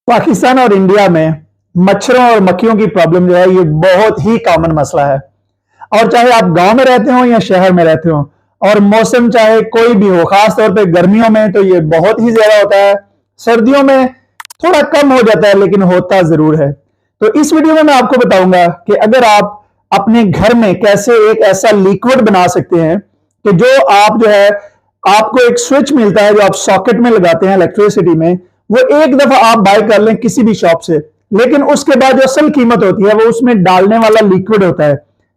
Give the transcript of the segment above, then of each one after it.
पाकिस्तान और इंडिया में मच्छरों और मक्खियों की प्रॉब्लम जो है ये बहुत ही कॉमन मसला है। और चाहे आप गांव में रहते हो या शहर में रहते हो, और मौसम चाहे कोई भी हो, खास तौर पे गर्मियों में तो ये बहुत ही ज्यादा होता है। सर्दियों में थोड़ा कम हो जाता है, लेकिन होता जरूर है। तो इस वीडियो में मैं आपको बताऊंगा कि अगर आप अपने घर में कैसे एक ऐसा लिक्विड बना सकते हैं कि जो आप जो है, आपको एक स्विच मिलता है जो आप सॉकेट में लगाते हैं इलेक्ट्रिसिटी में, वो एक दफा आप बाय कर लें किसी भी शॉप से, लेकिन उसके बाद जो असल कीमत होती है वो उसमें डालने वाला लिक्विड होता है।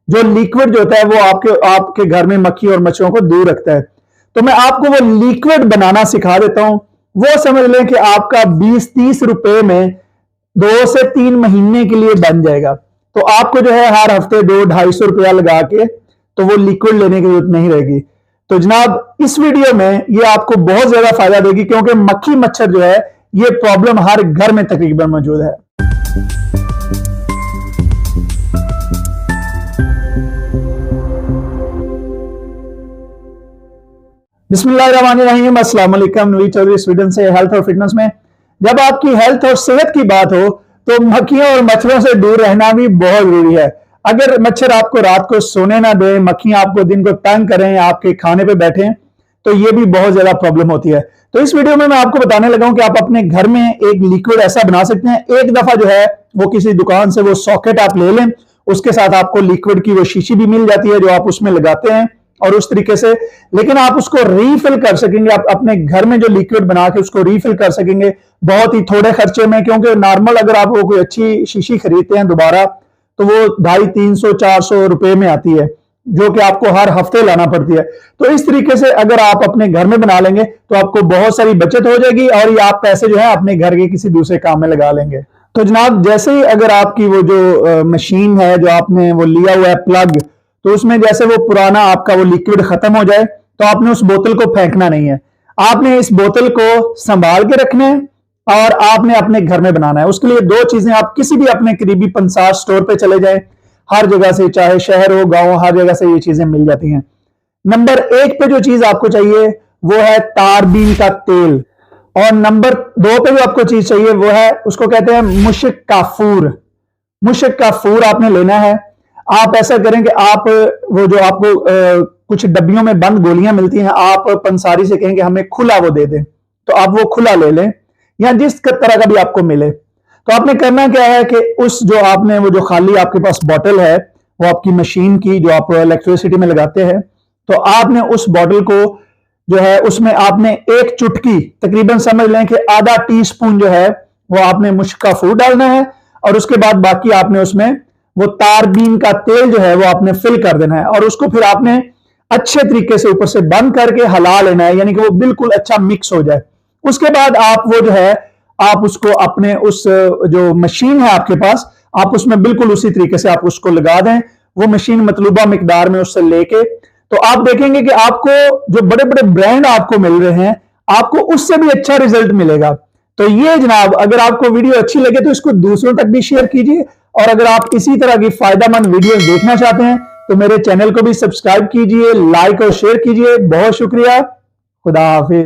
जो लिक्विड जो होता है वो आपके घर में मक्खी और मच्छरों को दूर रखता है। तो मैं आपको वो लिक्विड बनाना सिखा देता हूं। वो समझ लें कि आपका 20-30 रुपए में 2 से 3 महीने के लिए बन जाएगा। तो आपको जो है हर हफ्ते 200-250 रुपया लगा के तो वो लिक्विड लेने की जरूरत नहीं रहेगी। तो जनाब इस वीडियो में ये आपको बहुत ज्यादा फायदा देगी, क्योंकि मक्खी मच्छर जो है ये प्रॉब्लम हर घर में तकरीबन मौजूद है। बिस्मिल्लाहिर्रहमानिर्रहीम, अस्सलाम वालेकुम। नवीद चौधरी स्वीडन से, हेल्थ और फिटनेस में। जब आपकी हेल्थ और सेहत की बात हो तो मक्खियों और मच्छरों से दूर रहना भी बहुत जरूरी है। अगर मच्छर आपको रात को सोने ना दे, मक्खियां आपको दिन को तंग करें, आपके खाने पे बैठे, तो ये भी बहुत ज्यादा प्रॉब्लम होती है। तो इस वीडियो में मैं आपको बताने लगा हूं कि आप अपने घर में एक लिक्विड ऐसा बना सकते हैं। एक दफा जो है वो किसी दुकान से वो सॉकेट आप ले लें, उसके साथ आपको लिक्विड की वो शीशी भी मिल जाती है जो आप उसमें लगाते हैं, और उस तरीके से, लेकिन आप उसको रीफिल कर सकेंगे। आप अपने घर में जो लिक्विड बना के उसको रीफिल कर सकेंगे बहुत ही थोड़े खर्चे में, क्योंकि नॉर्मल अगर आप वो कोई अच्छी शीशी खरीदते हैं दोबारा तो वो 250-300-400 रुपए में आती है, जो कि आपको हर हफ्ते लाना पड़ती है। तो इस तरीके से अगर आप अपने घर में बना लेंगे तो आपको बहुत सारी बचत हो जाएगी, और ये आप पैसे जो है अपने घर के किसी दूसरे काम में लगा लेंगे। तो जनाब जैसे ही अगर आपकी वो जो मशीन है जो आपने वो लिया हुआ है प्लग, तो उसमें जैसे वो पुराना आपका वो लिक्विड खत्म हो जाए तो आपने उस बोतल को फेंकना नहीं है। आपने इस बोतल को संभाल के रखना है और आपने अपने घर में बनाना है। उसके लिए दो चीजें, आप किसी भी अपने करीबी पंसार स्टोर पे चले जाएं, हर जगह से, चाहे शहर हो गांव, हर जगह से ये चीजें मिल जाती हैं। नंबर 1 पे जो चीज आपको चाहिए वो है तारबीन का तेल, और नंबर 2 पे जो आपको चीज चाहिए वो है, उसको कहते हैं मुश्क काफूर। मुश्क काफूर आपने लेना है। आप ऐसा करें कि आप वो जो आपको कुछ डब्बियों में बंद गोलियां मिलती हैं, आप पंसारी से कहें कि हमें खुला वो दे दें, तो आप वो खुला ले लें, या जिस तरह का भी आपको मिले। तो आपने करना क्या है कि उस जो आपने वो जो खाली आपके पास बोतल है वो आपकी मशीन की जो आप इलेक्ट्रिसिटी में लगाते हैं, तो आपने उस बोतल को जो है उसमें आपने एक चुटकी, तकरीबन समझ लें कि आधा टीस्पून जो है वो आपने मुश्क काफूर डालना है, और उसके बाद बाकी आपने उसमें वो तारबीन का तेल जो है वो आपने फिल कर देना है, और उसको फिर आपने अच्छे तरीके से ऊपर से बंद करके हिला लेना है, यानी कि वो बिल्कुल अच्छा मिक्स हो जाए। उसके बाद आप वो जो है आप उसको अपने उस जो मशीन है आपके पास, आप उसमें बिल्कुल उसी तरीके से आप उसको लगा दें। वो मशीन मतलूबा मिकदार में उससे लेके, तो आप देखेंगे कि आपको जो बड़े बड़े ब्रांड आपको मिल रहे हैं, आपको उससे भी अच्छा रिजल्ट मिलेगा। तो ये जनाब, अगर आपको वीडियो अच्छी लगे तो इसको दूसरों तक भी शेयर कीजिए, और अगर आप इसी तरह की फायदेमंद वीडियो देखना चाहते हैं तो मेरे चैनल को भी सब्सक्राइब कीजिए, लाइक और शेयर कीजिए। बहुत शुक्रिया। खुदा हाफिज।